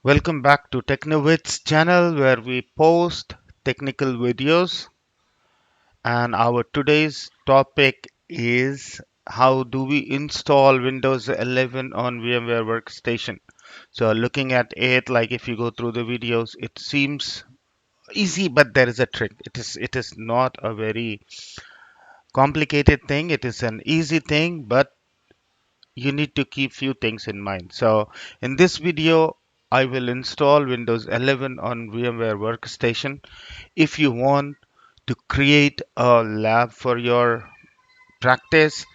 Welcome back to Technowits channel where we post technical videos, and our today's topic is how do we install Windows 11 on VMware Workstation. So looking at it, like if you go through the videos, it seems easy, but there is a trick. It is not a very complicated thing. It is an easy thing, but you need to keep few things in mind. So in this video, I will install Windows 11 on VMware Workstation. If you want to create a lab for your practice,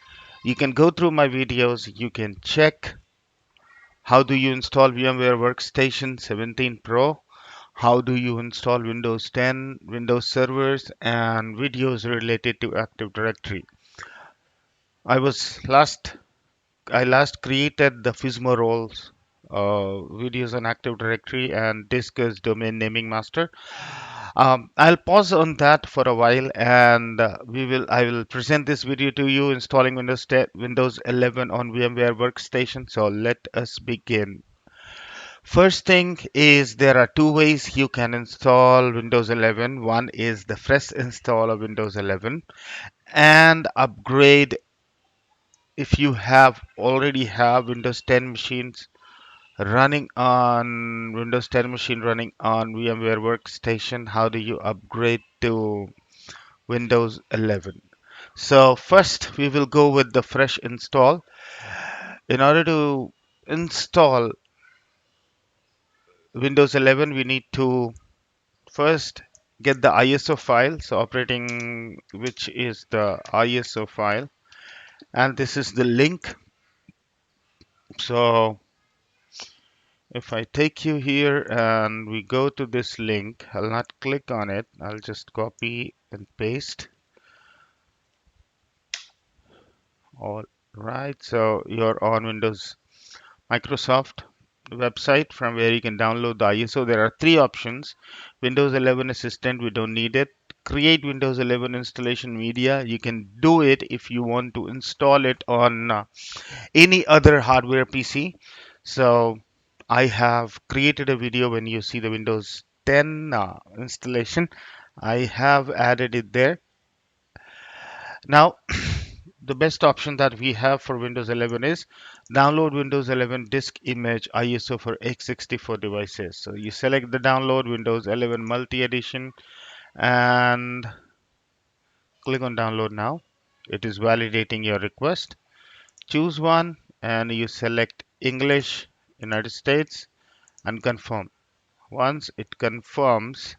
you can go through my videos. You can check how do you install VMware Workstation 17 Pro, how do you install Windows 10, Windows servers, and videos related to Active Directory. I was last I last created the FISMO roles, videos on Active Directory, and discuss domain naming master. I'll pause on that for a while, and I will present this video to you installing Windows 11 on VMware Workstation. So let us begin. First thing is there are two ways you can install Windows 11. One is the fresh install of Windows 11 and upgrade if you have already have Windows 10 machines running on Windows 10 machine running on VMware Workstation. How do you upgrade to Windows 11? So first we will go with the fresh install. In order to install Windows 11, we need to first get the ISO file. So operating, which is the ISO file, and this is the link. So if I take you here and we go to this link, I'll not click on it. I'll just copy and paste. All right, so you're on Windows Microsoft website from where you can download the ISO. There are three options. Windows 11 Assistant, we don't need it. Create Windows 11 installation media. You can do it if you want to install it on any other hardware PC. So I have created a video when you see the Windows 10 installation. I have added it there. Now, the best option that we have for Windows 11 is download Windows 11 disk image ISO for x64 devices. So you select the download Windows 11 multi edition and click on download now. It is validating your request. Choose one and you select English, United States, and confirm. Once it confirms,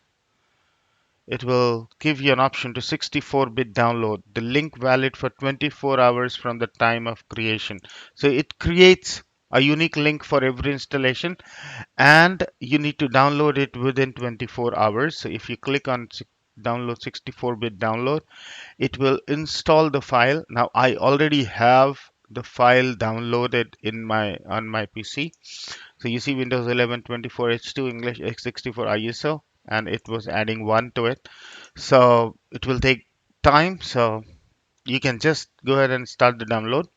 it will give you an option to 64-bit download. The link valid for 24 hours from the time of creation. So it creates a unique link for every installation, and you need to download it within 24 hours. So if you click on download 64-bit download, it will install the file. Now I already have the file downloaded in my on my PC. So you see Windows 11 24H2 English x64 ISO, and it was adding one to it. So it will take time. So you can just go ahead and start the download.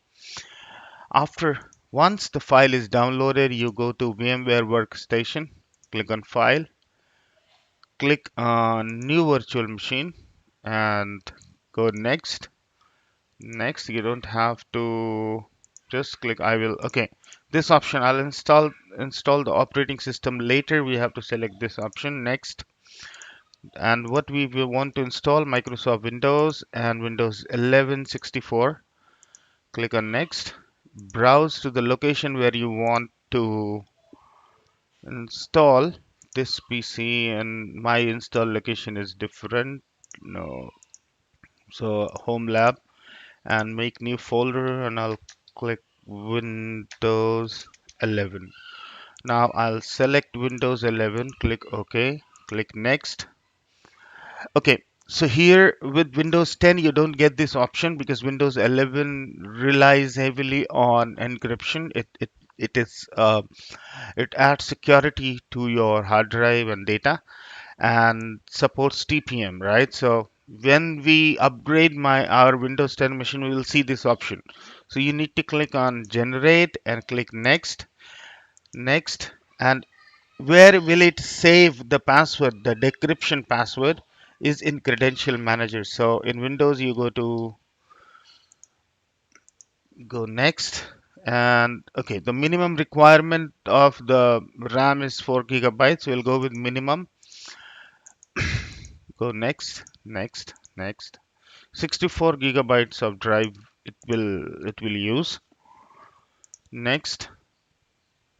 After once the file is downloaded, you go to VMware Workstation, click on File, click on New Virtual Machine, and go next. Next, you don't have to just click I will. Okay, this option I'll install the operating system later. We have to select this option next. And what we will want to install Microsoft Windows and Windows 11 64. Click on next. Browse to the location where you want to install this PC, and my install location is different. No, so home lab and make new folder, and I'll click Windows 11. Now I'll select Windows 11, click OK, click next. Okay, so here with Windows 10 you don't get this option because Windows 11 relies heavily on encryption. It adds security to your hard drive and data and supports TPM, right? So when we upgrade our Windows 10 machine, we will see this option. So you need to click on generate and click next, next, and Where will it save the password? The decryption password is in credential manager. So in Windows, you go next. And okay, the minimum requirement of the RAM is 4 gigabytes. We'll go with minimum. Go next, next, next. 64 gigabytes of drive it will use. Next,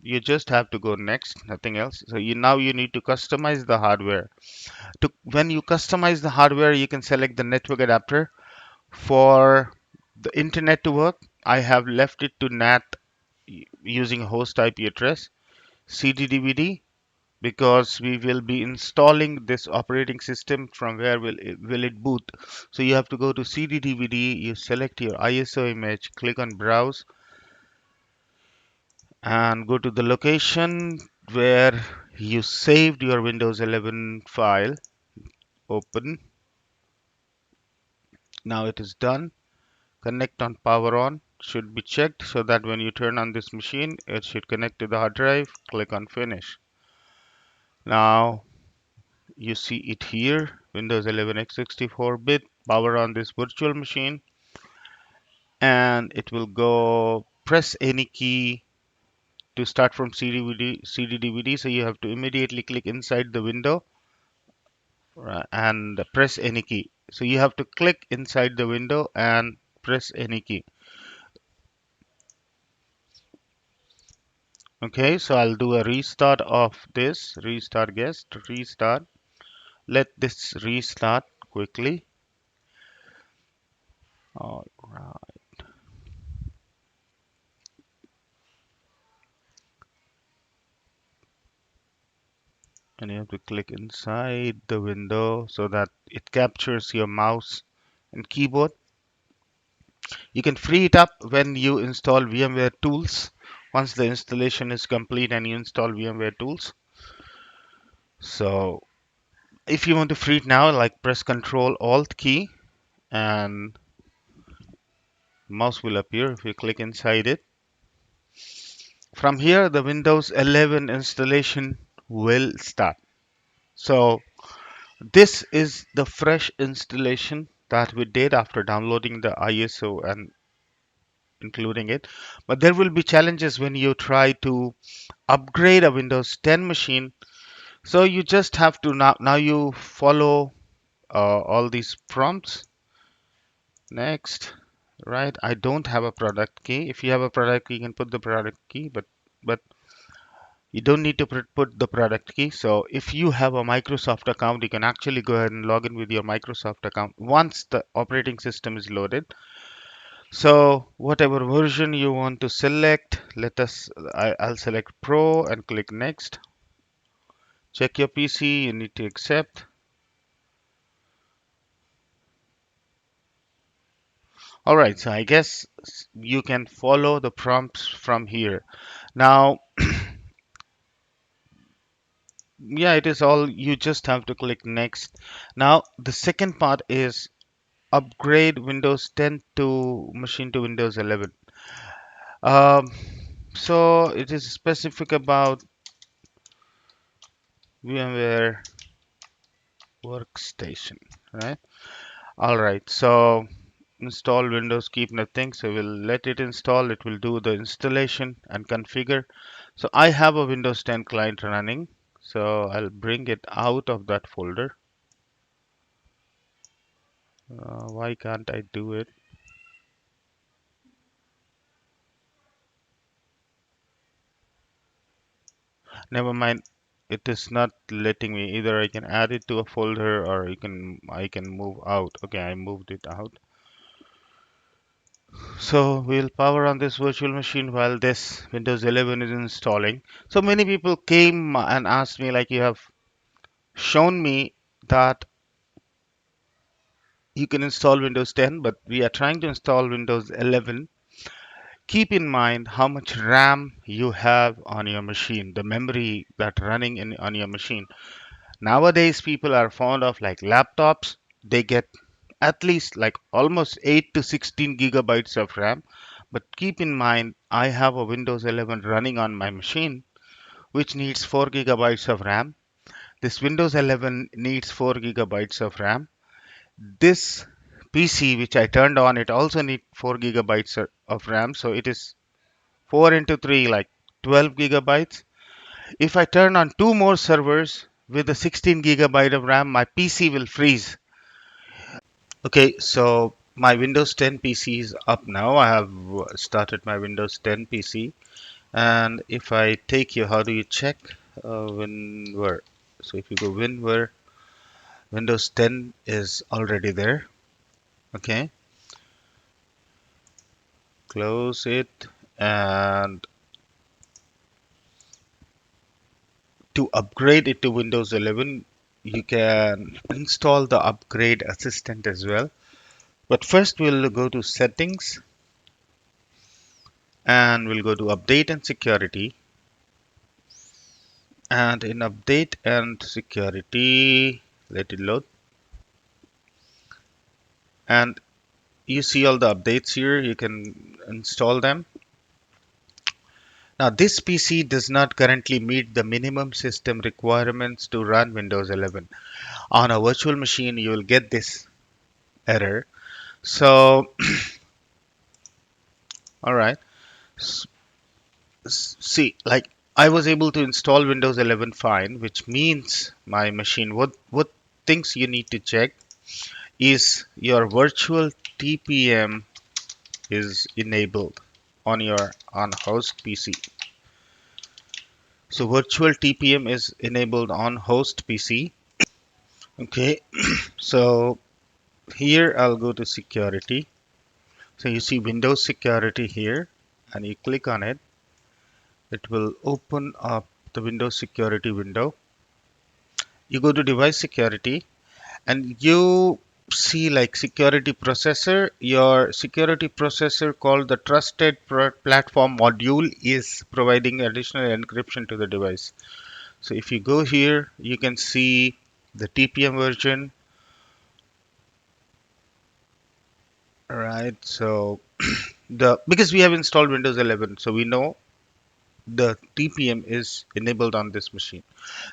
you just have to go next, nothing else. So you need to customize the hardware. When you customize the hardware, you can select the network adapter for the internet to work. I have left it to NAT using host IP address, CD/DVD, because we will be installing this operating system from where will it boot. So you have to go to CD/DVD, you select your ISO image, click on browse, and go to the location where you saved your Windows 11 file. Open. Now it is done. Connect on power on should be checked so that when you turn on this machine, it should connect to the hard drive. Click on finish. Now you see it here, Windows 11 x64-bit, power on this virtual machine, and it will go press any key to start from CD/DVD. So you have to immediately click inside the window, and press any key. So you have to click inside the window and press any key. Okay, so I'll do a restart of this. Restart guest, restart. Let this restart quickly. All right. And you have to click inside the window so that it captures your mouse and keyboard. You can free it up when you install VMware tools. Once the installation is complete and you install VMware tools. So if you want to free it now, like press Control Alt key and mouse will appear. If you click inside it, from here the Windows 11 installation will start. So this is the fresh installation that we did after downloading the ISO and including it. But there will be challenges when you try to upgrade a Windows 10 machine. So you just have to now you follow all these prompts. Next, right? I don't have a product key. If you have a product key, you can put the product key, but you don't need to put the product key. So if you have a Microsoft account, you can actually go ahead and log in with your Microsoft account once the operating system is loaded. So whatever version you want to select, I'll select Pro and click Next. Check your PC, you need to accept. All right, so I guess you can follow the prompts from here. Now, yeah, it is all, you just have to click Next. Now, the second part is upgrade Windows 10 to machine to Windows 11. Um, so it is specific about VMware Workstation, right? All right, so install Windows, keep nothing. So we'll let it install. It will do the installation and configure. So I have a Windows 10 client running. So I'll bring it out of that folder. Why can't I do it? Never mind. It is not letting me. Either I can add it to a folder or I can move out. Okay, I moved it out. So we'll power on this virtual machine while this Windows 11 is installing. So many people came and asked me, like, you have shown me that you can install Windows 10, but we are trying to install Windows 11. Keep in mind how much RAM you have on your machine, the memory that running on your machine. Nowadays, people are fond of like laptops. They get at least like almost 8 to 16 gigabytes of RAM. But keep in mind, I have a Windows 11 running on my machine which needs 4 gigabytes of RAM. This Windows 11 needs 4 gigabytes of RAM. This PC, which I turned on, it also needs 4 gigabytes of RAM. So it is 4 into 3, like 12 gigabytes. If I turn on two more servers with a 16 gigabyte of RAM, my PC will freeze. Okay, so my Windows 10 PC is up now. I have started my Windows 10 PC. And if I take you, how do you check WinWare? So if you go WinWare, Windows 10 is already there. Okay, close it. And to upgrade it to Windows 11, you can install the upgrade assistant as well. But first, we'll go to settings and we'll go to update and security. And in update and security, let it load. And you see all the updates here. You can install them. Now, this PC does not currently meet the minimum system requirements to run Windows 11. On a virtual machine, you will get this error. So, all right. See, like I was able to install Windows 11 fine, which means my machine. What things you need to check is your virtual TPM is enabled on your on host PC. So virtual TPM is enabled on host PC. Okay, so here I'll go to security. So you see Windows security here, and you click on it. It will open up the Windows security window. You go to device security and you see like security processor. Your security processor called the trusted platform module is providing additional encryption to the device. So if you go here, you can see the TPM version. Right, so the because we have installed Windows 11, so we know the TPM is enabled on this machine.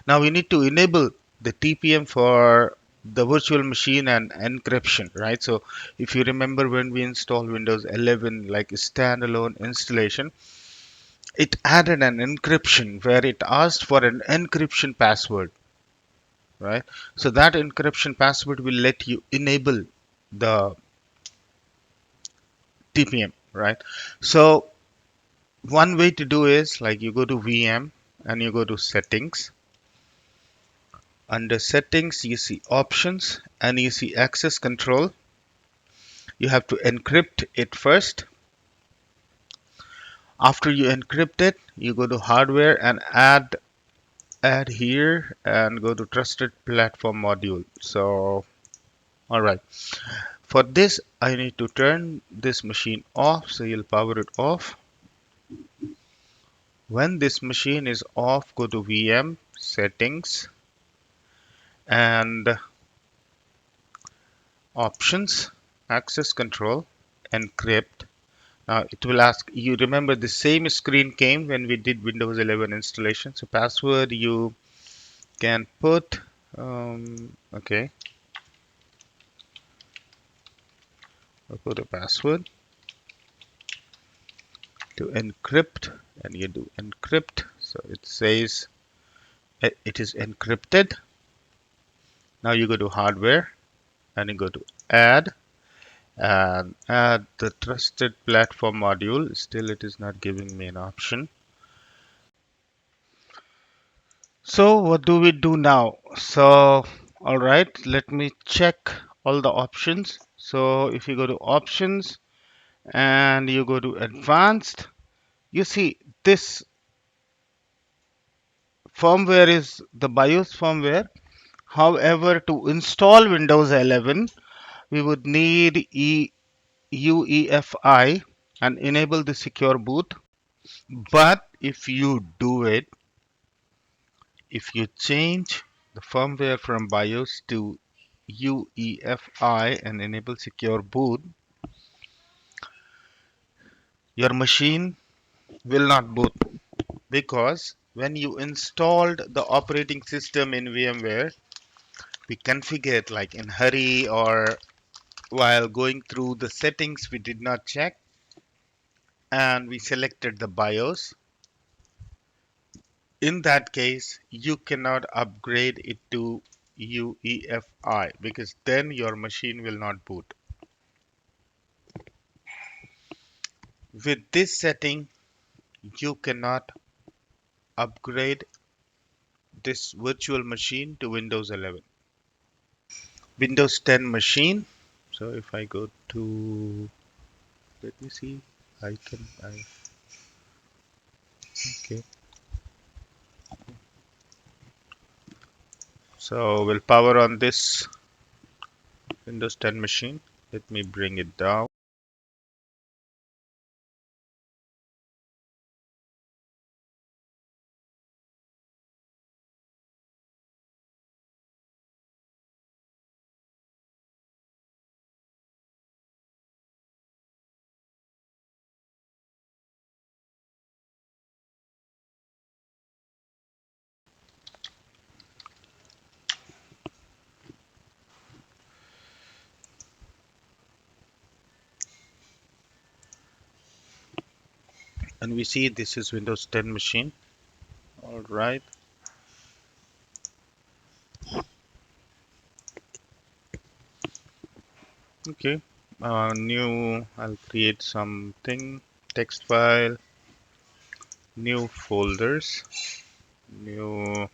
Now we need to enable the TPM for the virtual machine and encryption, right? So if you remember when we installed Windows 11 like a standalone installation, it added an encryption where it asked for an encryption password, right? So that encryption password will let you enable the TPM, right? So one way to do is like you go to VM and you go to settings. Under settings, you see options and you see access control. You have to encrypt it first. After you encrypt it, you go to hardware and add here and go to trusted platform module. So, all right. For this, I need to turn this machine off. So you'll power it off. When this machine is off, go to VM settings and options, access control, encrypt. Now it will ask you remember the same screen came when we did Windows 11 installation. So password you can put okay, I'll put a password to encrypt and you do encrypt. So it says it is encrypted. Now you go to hardware and you go to add and add the trusted platform module. Still it is not giving me an option. So what do we do now? So all right, let me check all the options. So if you go to options and you go to advanced, you see this firmware is the BIOS firmware. However, to install Windows 11, we would need UEFI and enable the secure boot. But if you do it, if you change the firmware from BIOS to UEFI and enable secure boot, your machine will not boot because when you installed the operating system in VMware, we configured like in hurry or while going through the settings, we did not check and we selected the BIOS. In that case, you cannot upgrade it to UEFI because then your machine will not boot. With this setting, you cannot upgrade this virtual machine to Windows 11. Windows 10 machine. So if I go to, let me see, okay. So we'll power on this Windows 10 machine. Let me bring it down. And we see this is Windows 10 machine. All right. Okay. I'll create something. Text file, new folders, new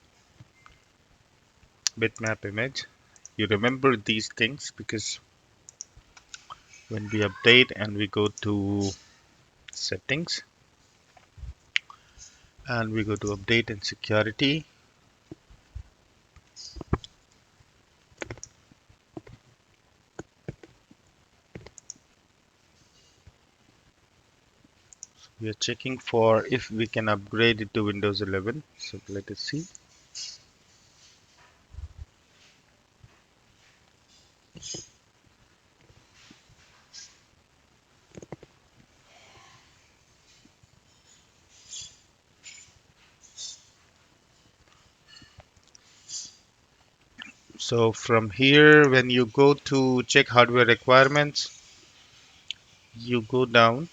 bitmap image. You remember these things because when we update and we go to settings and we go to update and security, we are checking for if we can upgrade it to Windows 11. So let us see. So from here, when you go to check hardware requirements, you go down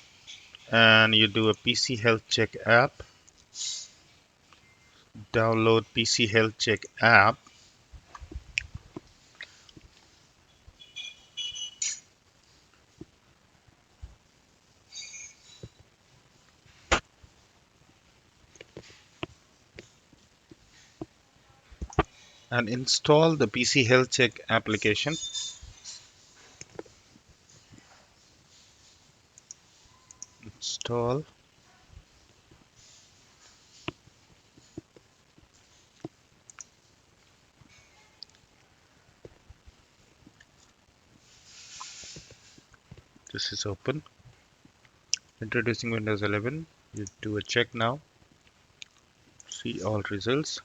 and you do a PC health check app, download PC health check app, and install the PC health check application. Install. This is open. Introducing Windows 11. You do a check now. See all results.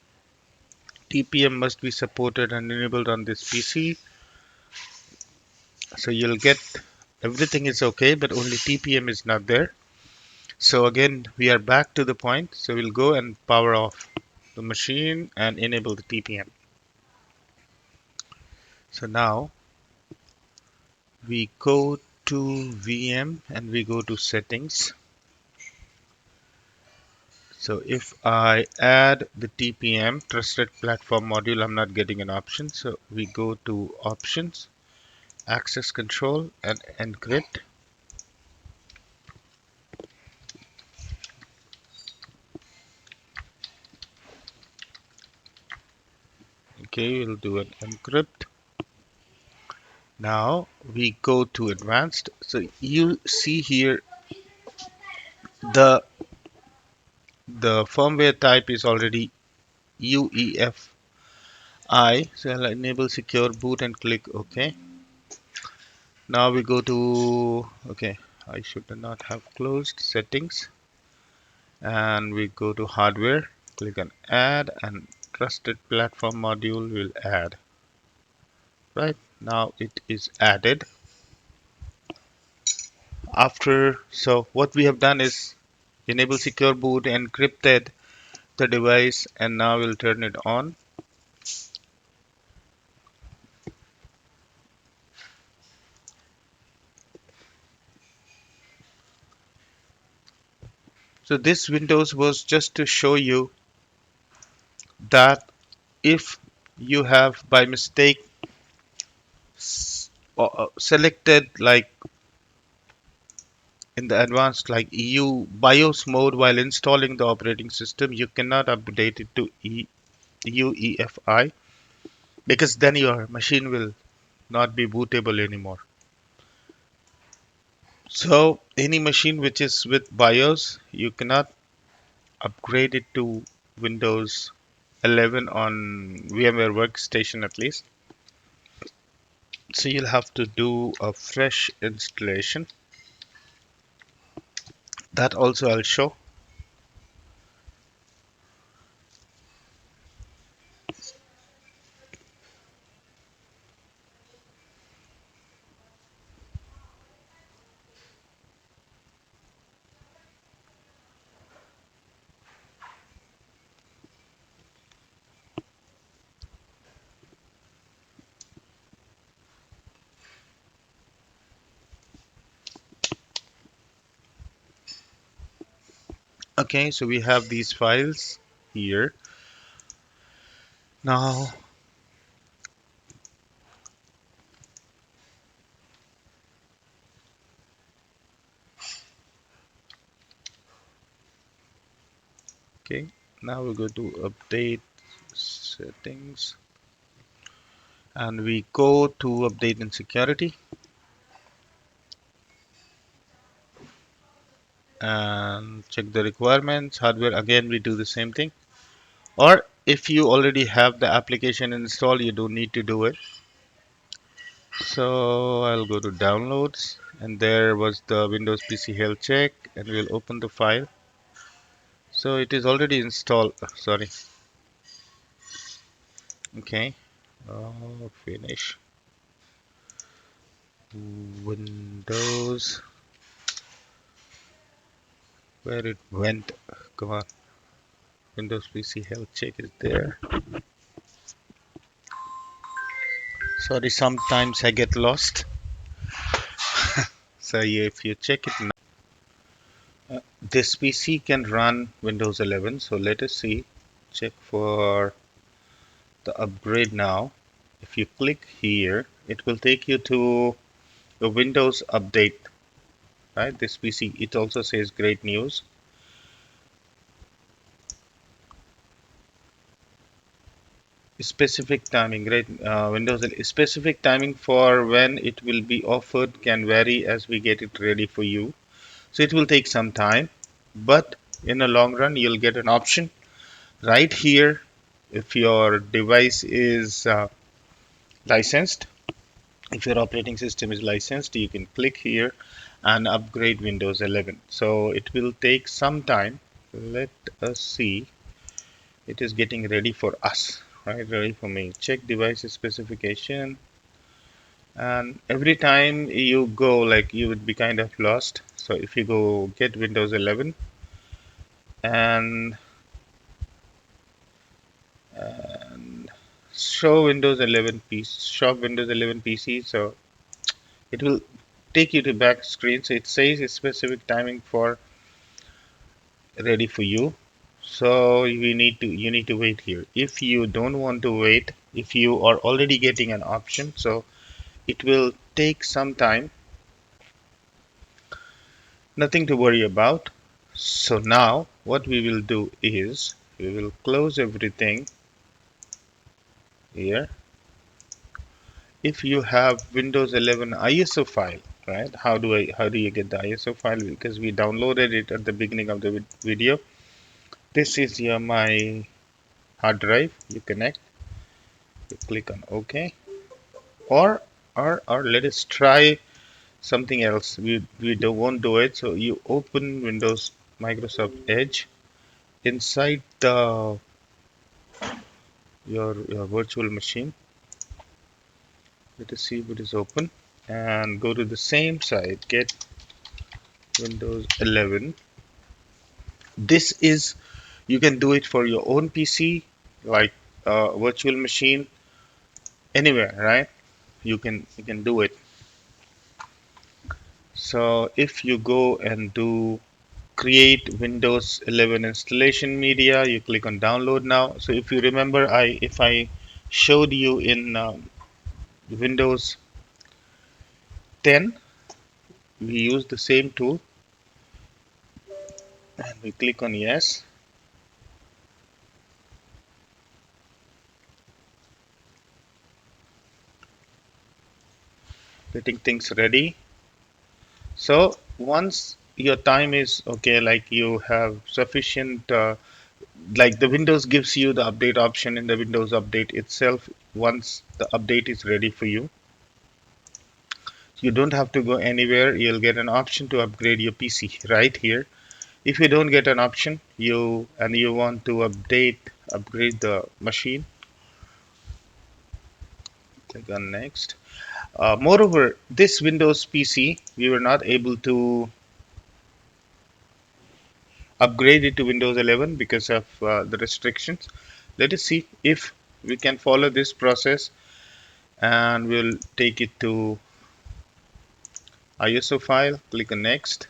TPM must be supported and enabled on this PC. So you'll get everything is okay, but only TPM is not there. So again, we are back to the point. So we'll go and power off the machine and enable the TPM. So now we go to VM and we go to settings. So if I add the TPM, Trusted Platform Module, I'm not getting an option. So we go to Options, Access Control, and Encrypt. Okay, we'll do an encrypt. Now we go to advanced. So you see here the the firmware type is already UEFI. So I'll enable secure boot and click OK. Now we go to okay. I should not have closed settings, and we go to hardware. Click on add, and trusted platform module will add. Right now it is added. So what we have done is enable secure boot, encrypted the device and now we'll turn it on. So this Windows was just to show you that if you have by mistake selected like in the advanced like EU BIOS mode while installing the operating system, you cannot update it to UEFI because then your machine will not be bootable anymore. So any machine which is with BIOS, you cannot upgrade it to Windows 11 on VMware Workstation at least. So you'll have to do a fresh installation. That also I'll show. Okay, so we have these files here. Now, okay, now we go to update settings and we go to update and security and check the requirements. Hardware, again, we do the same thing. Or if you already have the application installed, you don't need to do it. So I'll go to downloads and there was the Windows PC health check and we'll open the file. So it is already installed. Sorry. Okay. Finish. Windows. Where it went. Come on. Windows PC health check is there. Sorry, sometimes I get lost. So yeah, if you check it now, this PC can run Windows 11. So let us see. Check for the upgrade now. If you click here, it will take you to the Windows update. Right, this PC. It also says great news. Specific timing, right? Windows specific timing for when it will be offered can vary as we get it ready for you. So it will take some time, but in the long run, you'll get an option right here. If your device is licensed, if your operating system is licensed, you can click here and upgrade Windows 11. So it will take some time. Let us see. It is getting ready for us, right? Ready for me. Check device specification. And every time you go, like you would be kind of lost. So if you go get Windows 11 and show Windows 11 PC, shop Windows 11 PC, so it will take you to back screen. So it says a specific timing for ready for you. So you need to wait here. If you don't want to wait, if you are already getting an option, so it will take some time. Nothing to worry about. So now what we will do is we will close everything here. If you have Windows 11 ISO file, right? How do you get the ISO file? Because we downloaded it at the beginning of the video. This is your my hard drive. You connect. You click on OK. Or or let us try something else. We don't won't do it. So you open Windows Microsoft Edge inside the your virtual machine. Let us see if it is open and go to the same site. Get Windows 11. This is You can do it for your own PC, like virtual machine, anywhere, right? You can do it. So if you go and do create Windows 11 installation media, you click on download now. So if you remember, I if I showed you in Windows 10, we use the same tool and we click on yes. Getting things ready. So once your time is okay, like you have sufficient, like the Windows gives you the update option in the Windows update itself. Once the update is ready for you, you don't have to go anywhere. You'll get an option to upgrade your PC right here. If you don't get an option, you want to upgrade the machine, click on next. Moreover, this Windows PC, we were not able to upgrade it to Windows 11 because of the restrictions. Let us see if we can follow this process, and we'll take it to ISO file. Click on next.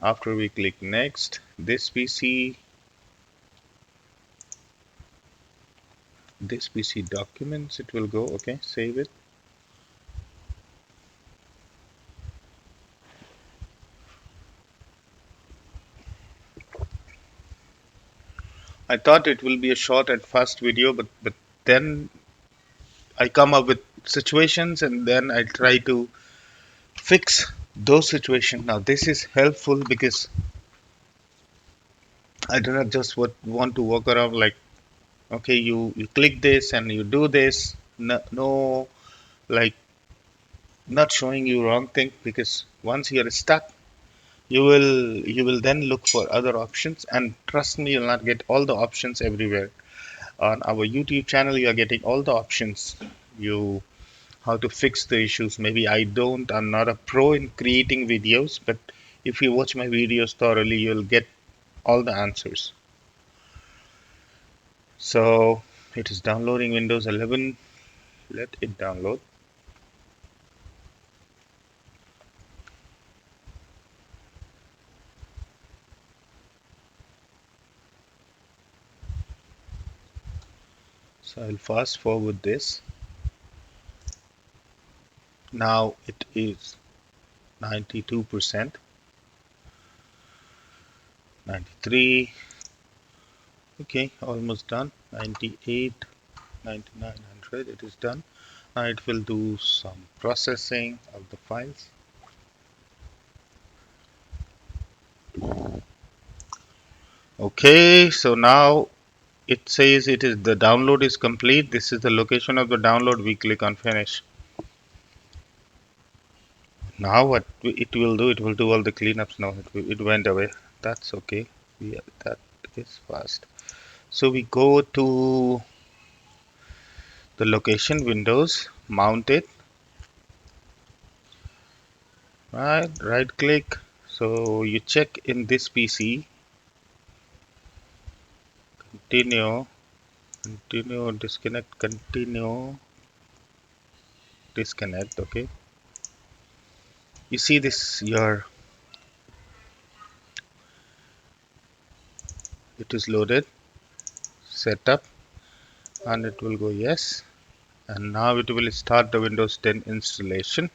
After we click next, this PC documents, it will go. Okay, save it. I thought it will be a short and fast video, but then I come up with situations and then I try to fix those situations. Now this is helpful because I do not just want to walk around like, okay, you click this and you do this. No, no, like not showing you wrong thing, because once you're stuck, you will then look for other options, and trust me, you'll not get all the options everywhere. On our YouTube channel, you are getting all the options. You how to fix the issues. Maybe I'm not a pro in creating videos, but if you watch my videos thoroughly, you'll get all the answers. So it is downloading Windows 11. Let it download. So I'll fast forward this. Now it is 92%, 93. Okay, almost done. 98, 99, 100. It is done. Now it will do some processing of the files. Okay, so now it says it is the download is complete. This is the location of the download. We click on finish. Now what it will do? It will do all the cleanups now. It went away. That's okay. Yeah, that is fast. So we go to the location Windows, mount it, right click. So you check in this PC, continue, continue, disconnect. Okay. You see this your it is loaded, setup, and it will go yes. And now it will start the Windows 10 installation.